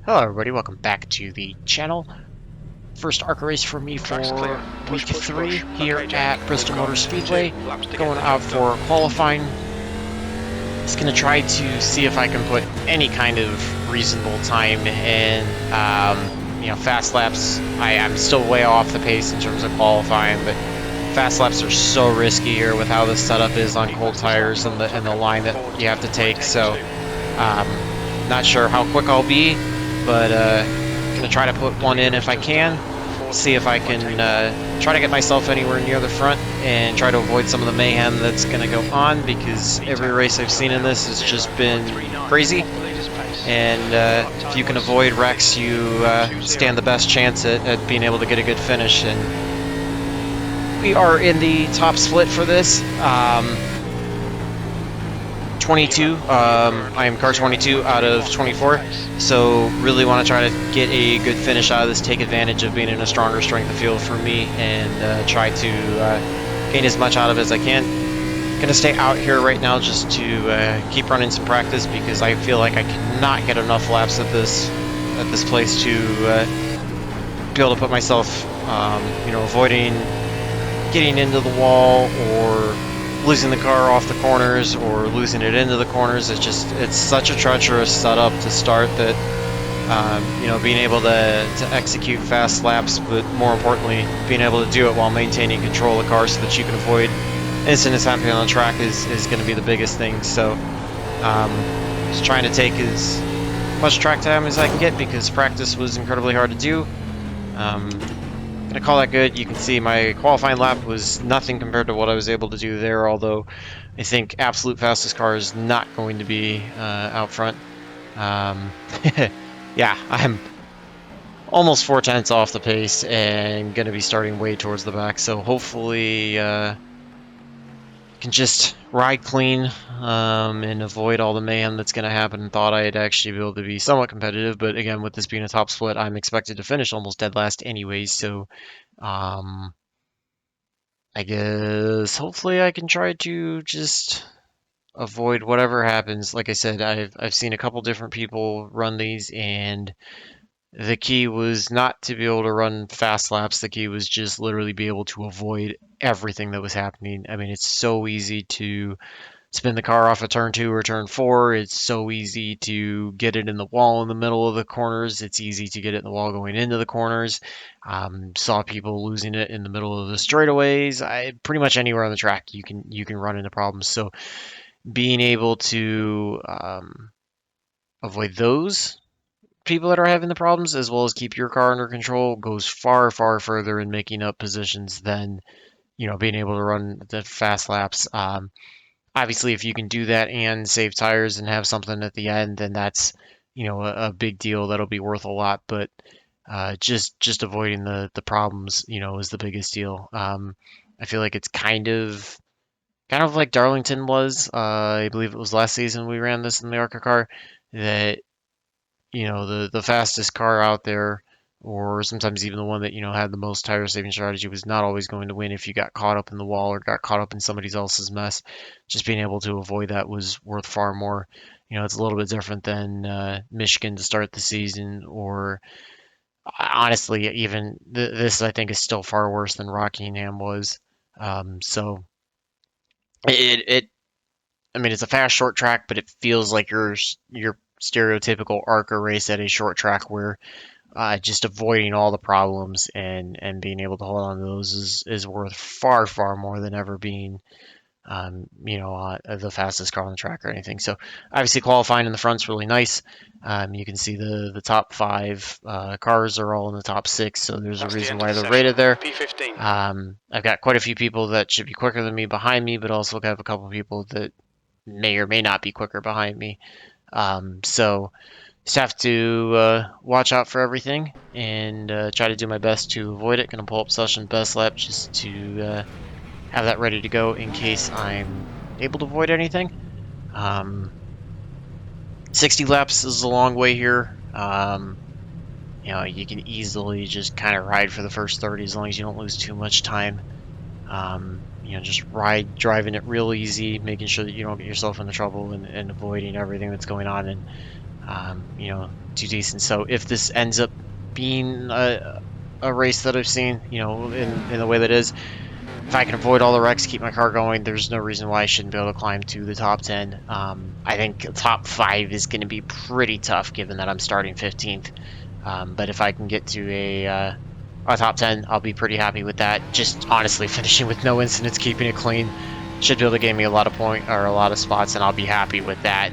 Hello everybody, welcome back to the channel. First ARCA race for me for week 3 here at Bristol Motor Speedway. Going out for qualifying. Just going to try to see if I can put any kind of reasonable time in, fast laps. I'm still way off the pace in terms of qualifying, but fast laps are so risky here with how the setup is on cold tires and the line that you have to take, so not sure how quick I'll be, but gonna try to put one in if I can, see if I can try to get myself anywhere near the front and try to avoid some of the mayhem that's gonna go on, because every race I've seen in this has just been crazy, and if you can avoid wrecks, you stand the best chance at being able to get a good finish. And we are in the top split for this. 22. I am car 22 out of 24, so really want to try to get a good finish out of this, take advantage of being in a stronger strength of field for me, and try to gain as much out of it as I can. Gonna stay out here right now just to keep running some practice, because I feel like I cannot get enough laps at this place to be able to put myself, avoiding getting into the wall or losing the car off the corners or losing it into the corners. It's such a treacherous setup to start that being able to execute fast laps, but more importantly being able to do it while maintaining control of the car so that you can avoid incidents happening on the track is going to be the biggest thing. So just trying to take as much track time as I can get, because practice was incredibly hard to do. Gonna call that good. You can see my qualifying lap was nothing compared to what I was able to do there, although I think absolute fastest car is not going to be out front. Yeah, I'm almost 4/10 off the pace and gonna be starting way towards the back, so hopefully can just ride clean and avoid all the mayhem that's going to happen. Thought I'd actually be able to be somewhat competitive, but again, with this being a top split, I'm expected to finish almost dead last anyways, so I guess hopefully I can try to just avoid whatever happens. Like I said, I've seen a couple different people run these, and the key was not to be able to run fast laps. The key was just literally be able to avoid everything that was happening. I mean, it's so easy to spin the car off a turn 2 or turn 4. It's so easy to get it in the wall in the middle of the corners. It's easy to get it in the wall going into the corners. Saw people losing it in the middle of the straightaways. Pretty much anywhere on the track you can run into problems. So being able to avoid those people that are having the problems, as well as keep your car under control, goes far, far further in making up positions than being able to run the fast laps. Obviously, if you can do that and save tires and have something at the end, then that's a big deal. That'll be worth a lot. But just avoiding the problems, is the biggest deal. I feel like it's kind of like Darlington was. I believe it was last season we ran this in the ARCA car, that the fastest car out there, or sometimes even the one that had the most tire saving strategy, was not always going to win if you got caught up in the wall or got caught up in somebody else's mess. Just being able to avoid that was worth far more. It's a little bit different than Michigan to start the season, or honestly even this I think is still far worse than Rockingham was. So I mean, it's a fast short track, but it feels like your stereotypical ARCA race at a short track, where just avoiding all the problems and being able to hold on to those is worth far, far more than ever being the fastest car on the track or anything. So obviously qualifying in the front's really nice. You can see the top 5 cars are all in the top 6, so there's a reason why they're rated there. I've got quite a few people that should be quicker than me behind me, but also have a couple people that may or may not be quicker behind me. So just have to watch out for everything and try to do my best to avoid it. Gonna pull up session best lap just to have that ready to go in case I'm able to avoid anything. 60 laps is a long way here. You can easily just kind of ride for the first 30 as long as you don't lose too much time. Just driving it real easy, making sure that you don't get yourself into trouble, and avoiding everything that's going on. And you know, too decent. So if this ends up being a race that I've seen, you know, in the way that is, if I can avoid all the wrecks, keep my car going, there's no reason why I shouldn't be able to climb to the top 10. I think top 5 is going to be pretty tough given that I'm starting 15th. But if I can get to a top 10, I'll be pretty happy with that. Just honestly finishing with no incidents, keeping it clean, should be able to give me a lot of a lot of spots, and I'll be happy with that.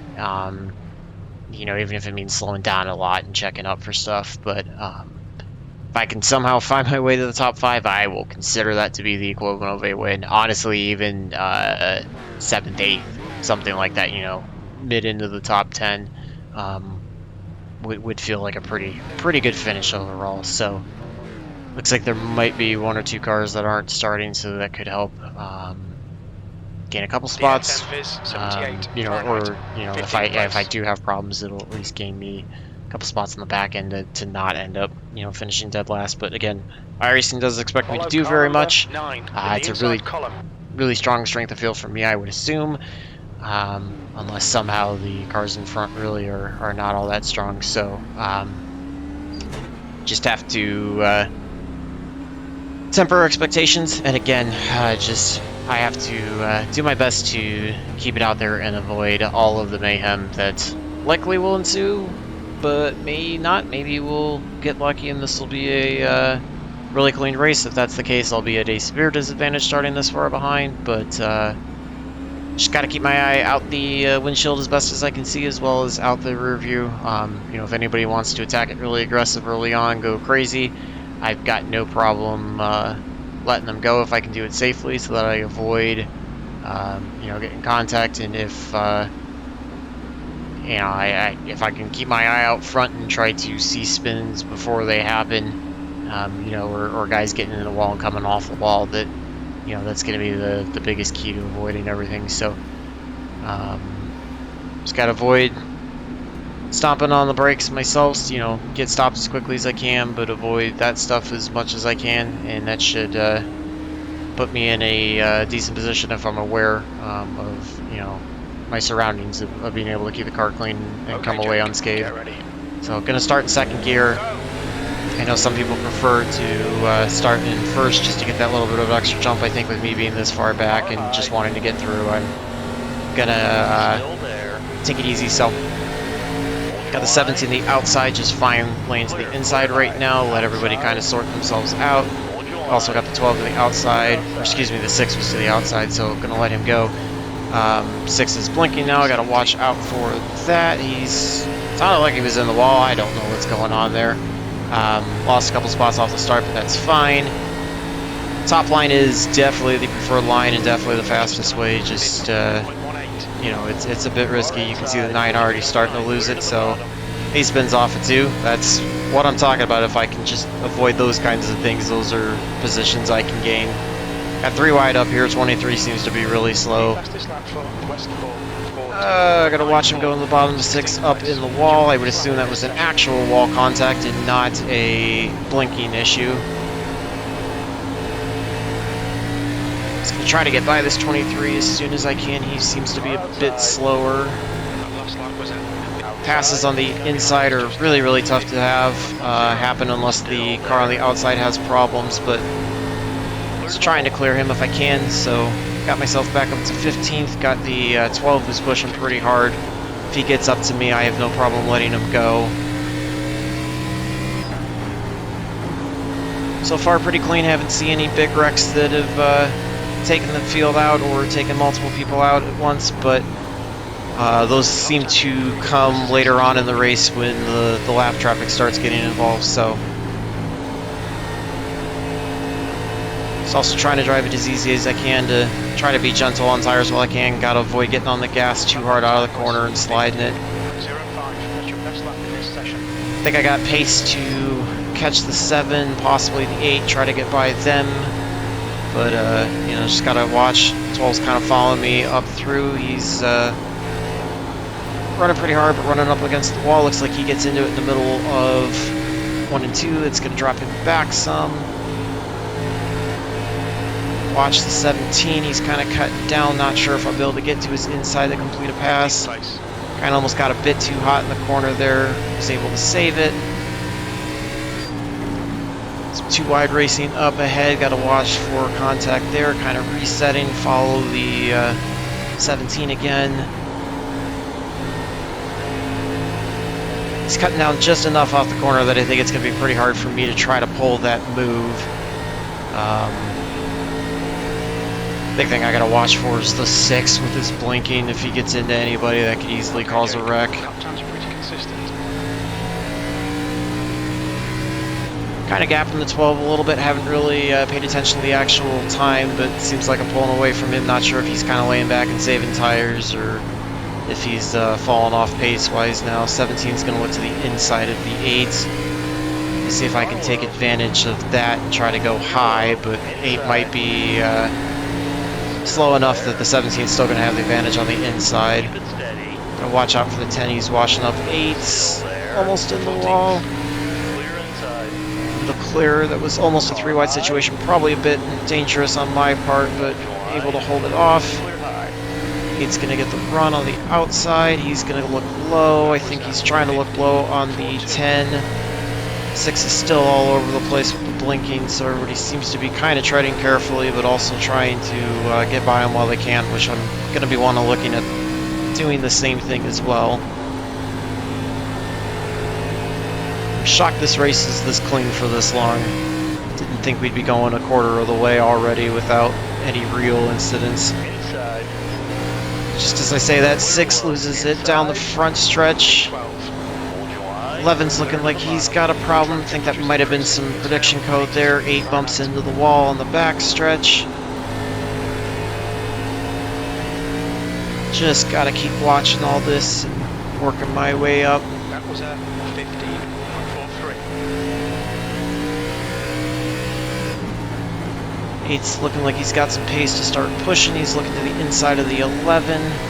You know, even if it means slowing down a lot and checking up for stuff. But if I can somehow find my way to the top 5, I will consider that to be the equivalent of a win. Honestly, even 7th, 8th, something like that, you know, mid into the top 10, would feel like a pretty good finish overall. So looks like there might be 1 or 2 cars that aren't starting, so that could help gain a couple spots. You know, or you know, if I do have problems, it'll at least gain me a couple spots on the back end to not end up, you know, finishing dead last. But again, iRacing doesn't expect me to do very much. It's a really strong strength of field for me, I would assume, unless somehow the cars in front really are not all that strong. So just have to temper expectations, and again, I have to do my best to keep it out there and avoid all of the mayhem that likely will ensue, but may not. Maybe we'll get lucky and this will be a really clean race. If that's the case, I'll be at a severe disadvantage starting this far behind, but just got to keep my eye out the windshield as best as I can see, as well as out the rear view. You know, if anybody wants to attack it really aggressive early on, go crazy. I've got no problem letting them go if I can do it safely, so that I avoid, you know, getting contact. And if you know, if I can keep my eye out front and try to see spins before they happen, you know, or guys getting in the wall and coming off the wall, that, you know, that's going to be the biggest key to avoiding everything. So just got to avoid stomping on the brakes myself, you know, get stopped as quickly as I can, but avoid that stuff as much as I can, and that should put me in a decent position if I'm aware of, you know, my surroundings, of being able to keep the car clean and come away unscathed. So gonna start in 2nd gear. I know some people prefer to start in 1st just to get that little bit of extra jump. I think with me being this far back and just wanting to get through, I'm gonna take it easy. So got the 17 the outside, just fine lane to the inside right now. Let everybody kind of sort themselves out. Also got the 12 to the outside, or excuse me, the 6 was to the outside, so gonna let him go. 6 is blinking now. I gotta watch out for that. It sounded like he was in the wall. I don't know what's going on there. Lost a couple spots off the start, but that's fine. Top line is definitely the preferred line and definitely the fastest way. Just you know, it's a bit risky. You can see the 9 already starting to lose it, so he spins off at 2. That's what I'm talking about. If I can just avoid those kinds of things, those are positions I can gain. Got 3 wide up here. 23 seems to be really slow. I gotta watch him go in the bottom of 6 up in the wall. I would assume that was an actual wall contact and not a blinking issue. Just gonna try to get by this 23 as soon as I can. He seems to be a bit slower. Passes on the inside are really tough to have happen unless the car on the outside has problems, but just trying to clear him if I can. So got myself back up to 15th. Got the 12 who's pushing pretty hard. If he gets up to me, I have no problem letting him go. So far pretty clean. Haven't seen any big wrecks that have taken the field out or taken multiple people out at once, but those seem to come later on in the race when the lap traffic starts getting involved. So just also trying to drive it as easy as I can to try to be gentle on tires while I can. Gotta avoid getting on the gas too hard out of the corner and sliding it. I think I got pace to catch the 7, possibly the 8, try to get by them. But you know, just gotta watch. 12's kind of following me up through. He's running pretty hard, but running up against the wall. Looks like he gets into it in the middle of 1 and 2. It's gonna drop him back some. Watch the 17. He's kind of cut down. Not sure if I'll be able to get to his inside to complete a pass. Kind of almost got a bit too hot in the corner there. Was able to save it. Some too wide racing up ahead. Got to watch for contact there. Kind of resetting. Follow the 17 again. He's cutting down just enough off the corner that I think it's going to be pretty hard for me to try to pull that move. Big thing I gotta watch for is the 6 with his blinking. If he gets into anybody, that could easily cause a wreck. Kind of gapping the 12 a little bit. Haven't really paid attention to the actual time, but it seems like I'm pulling away from him. Not sure if he's kind of laying back and saving tires, or if he's falling off pace-wise now. 17's going to look to the inside of the 8. Let's see if I can take advantage of that and try to go high, but 8 might be slow enough that the 17 is still going to have the advantage on the inside. Gotta watch out for the 10. He's washing up 8. Almost in the wall. The clear, that was almost a 3-wide situation. Probably a bit dangerous on my part, but able to hold it off. 8's going to get the run on the outside. He's going to look low. I think he's trying to look low on the 10. 6 is still all over the place with the blinking, so everybody seems to be kind of treading carefully, but also trying to get by them while they can, which I'm going to be looking at doing the same thing as well. I'm shocked this race is this clean for this long. Didn't think we'd be going a quarter of the way already without any real incidents. Just as I say that, 6 loses it down the front stretch. 11's looking like he's got a problem. I think that might have been some prediction code there. 8 bumps into the wall on the back stretch. Just gotta keep watching all this and working my way up. That was a 15.43. 8's looking like he's got some pace to start pushing. He's looking to the inside of the 11.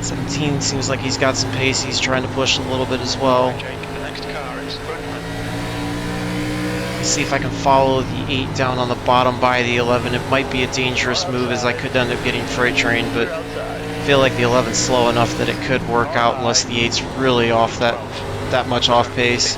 17 seems like he's got some pace. He's trying to push a little bit as well. Let's see if I can follow the 8 down on the bottom by the 11. It might be a dangerous move, as I could end up getting freight trained, but I feel like the 11's slow enough that it could work out unless the 8's really off that much off pace.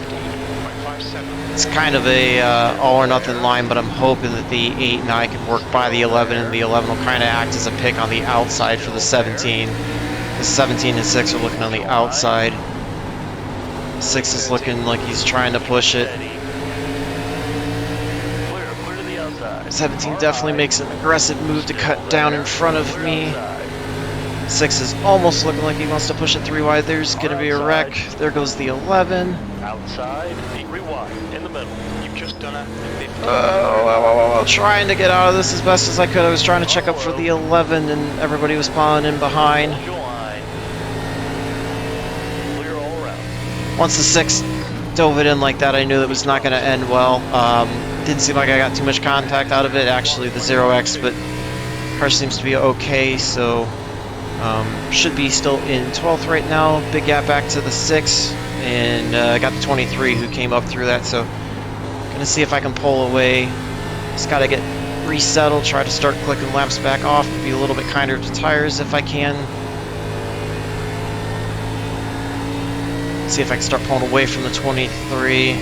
It's kind of a all or nothing line, but I'm hoping that the 8 and I can work by the 11, and the 11 will kind of act as a pick on the outside for the 17. The 17 and 6 are looking on the outside. 6 is looking like he's trying to push it. 17 definitely makes an aggressive move to cut down in front of me. 6 is almost looking like he wants to push it 3 wide. There's going to be a wreck. There goes the 11. Outside, 3 wide, in the middle. You've just done a 15. Trying to get out of this as best as I could. I was trying to check up for the 11, and everybody was piling in behind. Once the 6 dove it in like that, I knew that was not going to end well. Didn't seem like I got too much contact out of it, actually, the 0x, but car seems to be okay, so should be still in 12th right now. Big gap back to the 6, and got the 23 who came up through that, so gonna see if I can pull away. Just gotta get resettled, try to start clicking laps back off, be a little bit kinder to tires if I can. See if I can start pulling away from the 23.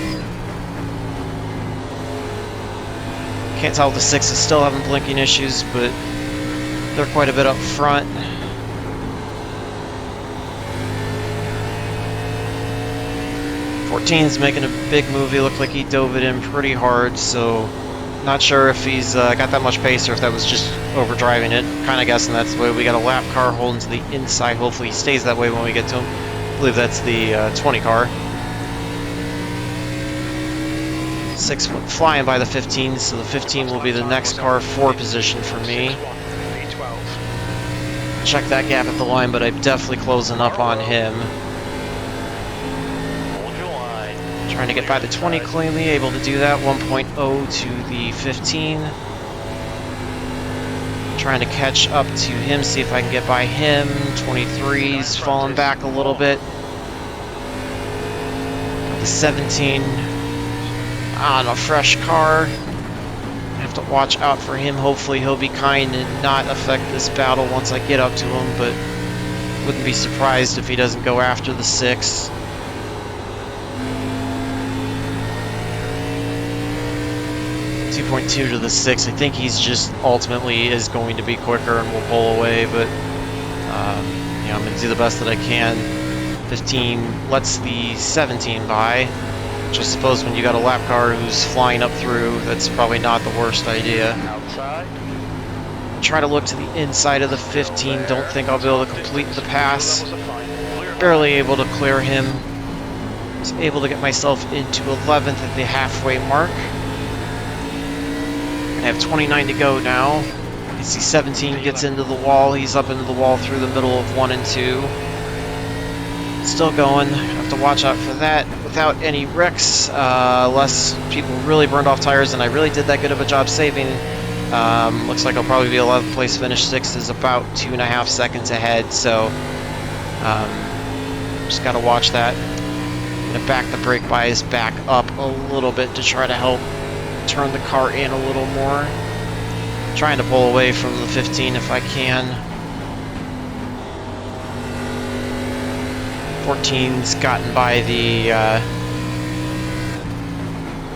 Can't tell if the 6 is still having blinking issues, but they're quite a bit up front. 14's making a big move. He looked like he dove it in pretty hard, so not sure if he's got that much pace or if that was just overdriving it. Kind of guessing that's the way. We got a lap car holding to the inside. Hopefully he stays that way when we get to him. I believe that's the 20 car. 6 flying by the 15, so the 15 will be the next car 4 position for me. Check that gap at the line, but I'm definitely closing up on him. Trying to get by the 20 cleanly, able to do that. 1.0 to the 15. Trying to catch up to him, see if I can get by him. 23's falling back a little bit. The 17 on a fresh car. I have to watch out for him. Hopefully he'll be kind and not affect this battle once I get up to him, but Wouldn't be surprised if he doesn't go after the 6. .2 to the 6. I think he's just ultimately is going to be quicker and will pull away, but you know, I'm going to do the best that I can. 15 lets the 17 by, which I suppose when you got a lap car who's flying up through, that's probably not the worst idea. Outside. Try to look to the inside of the 15. Don't think I'll be able to complete the pass. Barely able to clear him. Was able to get myself into 11th at the halfway mark. I have 29 to go now. You see 17 gets into the wall. He's up into the wall through the middle of 1 and 2. Still going. Have to watch out for that without any wrecks. Unless people really burned off tires, and I really did that good of a job saving. Looks like I'll probably be 11th place finish. 6th is about 2.5 seconds ahead, so just got to watch that. I'm going to back the brake bias back up a little bit to try to help turn the car in a little more. Trying to pull away from the 15 if I can. 14's gotten by the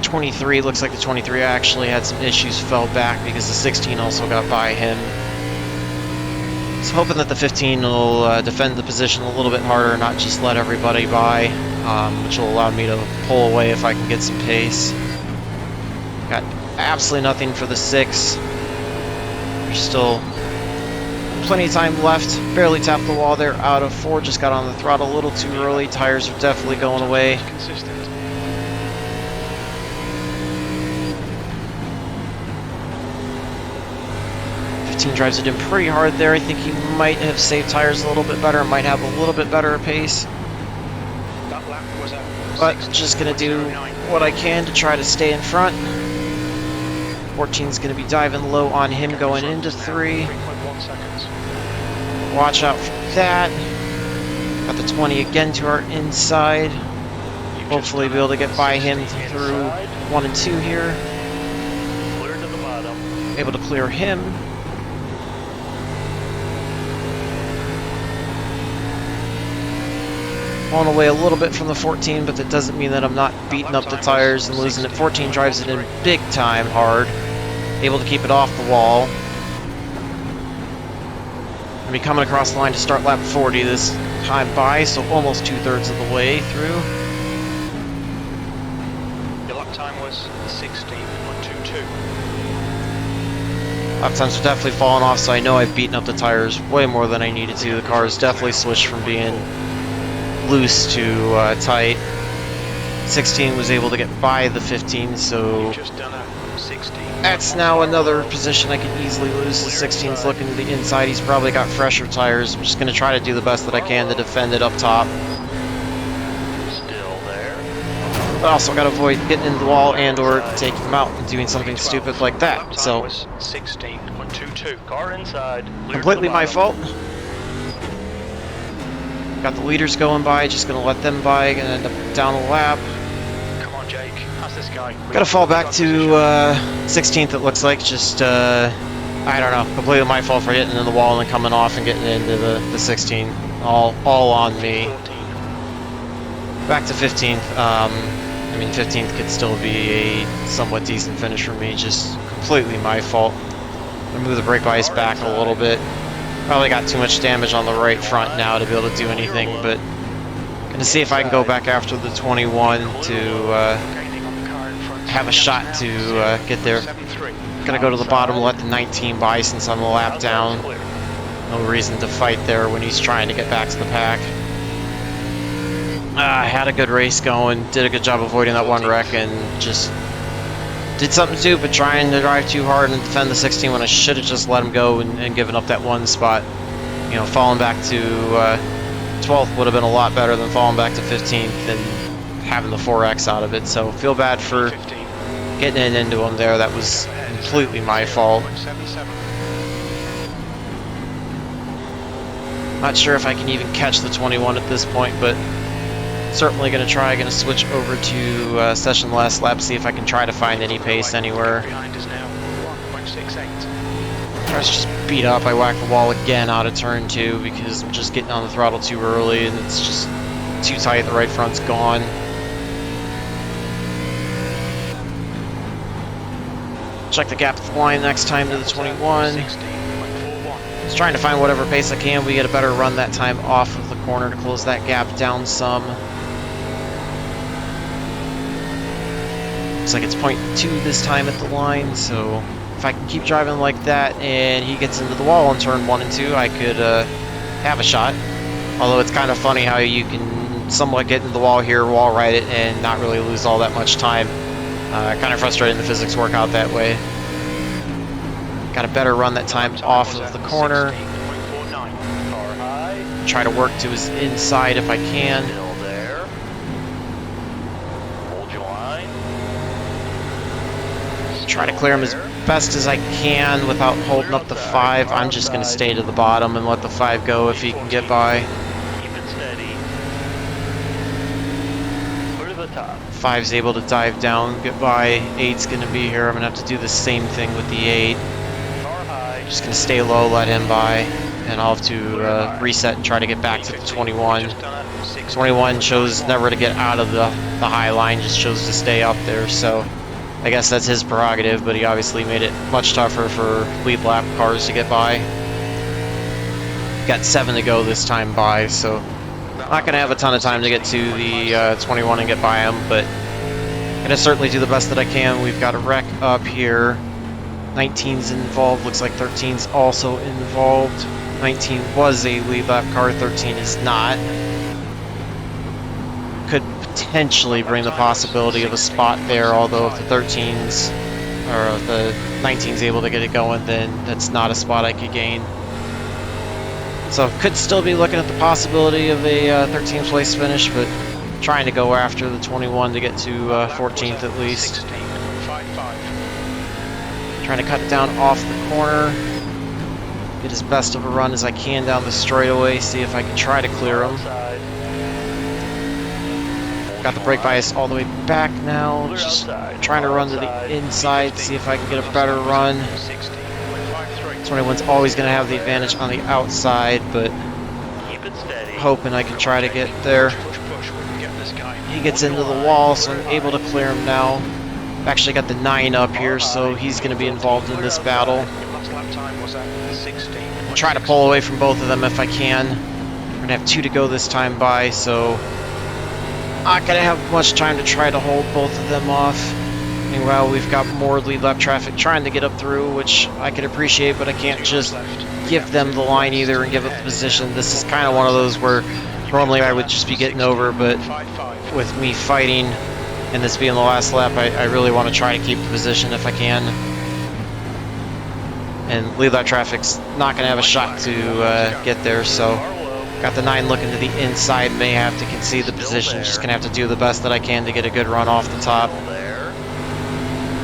23. Looks like the 23 actually had some issues, fell back because the 16 also got by him. So hoping that the 15 will defend the position a little bit harder, not just let everybody by, which will allow me to pull away if I can get some pace. Got absolutely nothing for the 6. There's still plenty of time left. Barely tapped the wall there out of 4. Just got on the throttle a little too early. Tires are definitely going away. Consistent. 15 drives it in pretty hard there. I think he might have saved tires a little bit better. Might have a little bit better pace. That lap was at But just going to do what I can to try to stay in front. 14's going to be diving low on him going into 3. 3.1 seconds. Watch out for that. Got the 20 again to our inside. Hopefully be able to get by him through 1 and 2 here. Clear to the bottom. Able to clear him. Pulling away a little bit from the 14, but that doesn't mean that I'm not beating up the tires and losing it. 14 drives it in big time hard. Able to keep it off the wall. Gonna be coming across the line to start lap 40 this time by, so almost 2/3 of the way through. Your lap time was 16.22. Lap times are definitely falling off, so I know I've beaten up the tires way more than I needed to. The car has definitely switched from being loose to tight. 16 was able to get by the 15, so Just done a 16. that's now another position I can easily lose. The 16's looking to the inside. He's probably got fresher tires. I'm just going to try to do the best that I can to defend it up top. Still there. But also got to avoid getting into the wall and or taking him out and doing something stupid like Lap that. time So was 16.22. Car inside. Clear to completely the my bottom. fault. Got the leaders going by. Just going to let them by. Going to end up down a lap. Come on, Jake. Pass this guy. Gotta fall back to 16th, it looks like. Just, I don't know, completely my fault for hitting in the wall and then coming off and getting into the 16. All on me. 14. Back to 15th. I mean, 15th could still be a somewhat decent finish for me. Just completely my fault. I'm gonna move the brake bias back a little bit. Probably got too much damage on the right front now to be able to do anything, but gonna see if I can go back after the 21 to have a shot to get there. Gonna go to the bottom, let the 19 by since I'm a lap down. No reason to fight there when he's trying to get back to the pack. I had a good race going, did a good job avoiding that one wreck, and just did something stupid trying to drive too hard and defend the 16 when I should have just let him go and given up that one spot. You know, falling back to 12th would have been a lot better than falling back to 15th and having the 4X out of it. So feel bad for getting it into him there. That was completely my fault. Not sure if I can even catch the 21 at this point, but certainly going to try. Going to switch over to session last lap, see if I can try to find any pace anywhere. Behind us now, 1.68. car's just beat up. I whacked the wall again out of turn 2 because I'm just getting on the throttle too early and it's just too tight. The right front's gone. Check the gap at the line next time to the 21. Just trying to find whatever pace I can. We get a better run that time off of the corner to close that gap down some. Looks like it's 0.2 this time at the line, so if I can keep driving like that and he gets into the wall on turn 1 and 2, I could have a shot. Although it's kind of funny how you can somewhat get into the wall here, wall ride it, and not really lose all that much time. Kind of frustrating the physics work out that way. Got a better run that time off of the corner. Try to work to his inside if I can. Try to clear him as best as I can without holding up the 5. I'm just going to stay to the bottom and let the 5 go if he can get by. Keep it steady. Put to the top. 5's able to dive down, get by. 8's going to be here. I'm going to have to do the same thing with the 8. Just going to stay low, let him by, and I'll have to reset and try to get back to the 21. 21 chose never to get out of the high line, just chose to stay up there, so I guess that's his prerogative, but he obviously made it much tougher for lead lap cars to get by. Got 7 to go this time by, so not going to have a ton of time to get to the 21 and get by him, but going to certainly do the best that I can. We've got a wreck up here. 19's involved, looks like 13's also involved. 19 was a lead lap car, 13 is not. Could potentially bring the possibility of a spot there, although if the 13's, or if the 19's able to get it going, then that's not a spot I could gain. So could still be looking at the possibility of a 13th place finish, but trying to go after the 21 to get to 14th at least. Trying to cut it down off the corner, get as best of a run as I can down the straightaway, see if I can try to clear him. Got the brake bias all the way back now, just trying to run to the inside, see if I can get a better run. 21's always going to have the advantage on the outside, but hoping I can try to get there. He gets into the wall, so I'm able to clear him now. Actually got the 9 up here, so he's going to be involved in this battle. I'll try to pull away from both of them if I can. We're going to have 2 to go this time by, so not going to have much time to try to hold both of them off. Meanwhile, we've got more lead lap traffic trying to get up through, which I can appreciate, but I can't just give them the line either and give up the position. This is kind of one of those where normally I would just be getting over, but with me fighting and this being the last lap, I really want to try to keep the position if I can. And lead lap traffic's not going to have a shot to get there, so got the 9 looking to the inside, may have to concede the position. Just going to have to do the best that I can to get a good run off the top.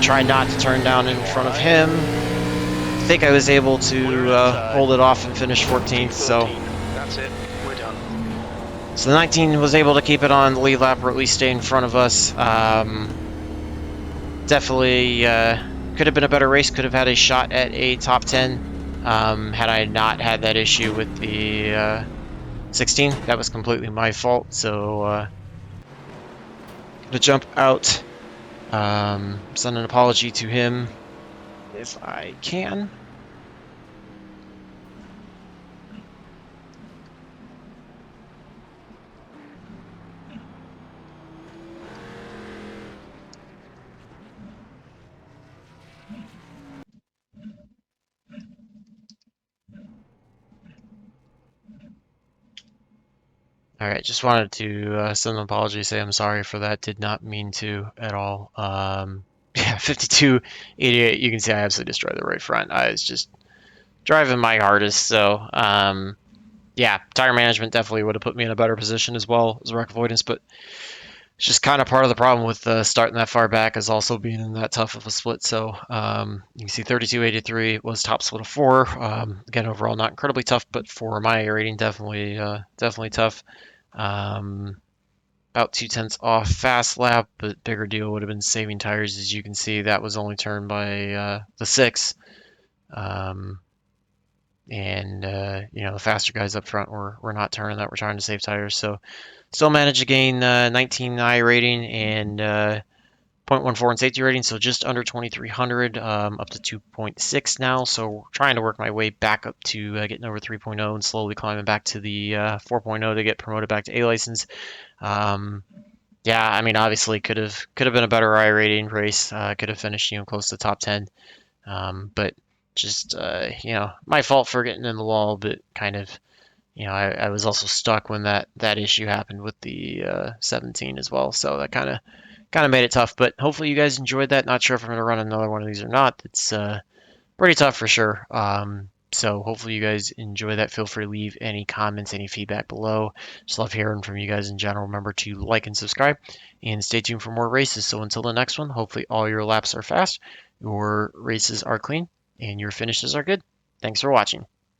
Try not to turn down in front of him. I think I was able to hold it off and finish 14th, so That's it. We're done. So the 19 was able to keep it on the lead lap, or at least stay in front of us. Definitely could have been a better race, could have had a shot at a top 10 had I not had that issue with the 16. That was completely my fault, so to jump out, send an apology to him if I can. Alright, just wanted to send an apology, say I'm sorry for that, did not mean to at all. Yeah, 52.88, you can see I absolutely destroyed the right front. I was just driving my hardest, so yeah, tire management definitely would have put me in a better position as well as wreck avoidance, but it's just kind of part of the problem with starting that far back, is also being in that tough of a split. So you can see 32.83 was top split of 4. Again, overall not incredibly tough, but for my rating, definitely tough. About 0.2 off fast lap, but bigger deal would have been saving tires. As you can see, that was only turned by the 6. and the faster guys up front were not turning that. We're trying to save tires, so still managed to gain 19 I rating and 0.14 in safety rating, so just under 2300, up to 2.6 now. So trying to work my way back up to getting over 3.0 and slowly climbing back to the 4.0 to get promoted back to A license. Yeah, I mean, obviously could have been a better I rating race. Could have finished close to top 10, but just my fault for getting in the wall, but kind of I was also stuck when that issue happened with the 17 as well, so that kind of made it tough. But hopefully you guys enjoyed that. Not sure if I'm gonna run another one of these or not. It's pretty tough for sure. So hopefully you guys enjoy that. Feel free to leave any comments, any feedback below. Just love hearing from you guys in general. Remember to like and subscribe and stay tuned for more races. So until the next one, hopefully all your laps are fast, your races are clean, and your finishes are good. Thanks for watching.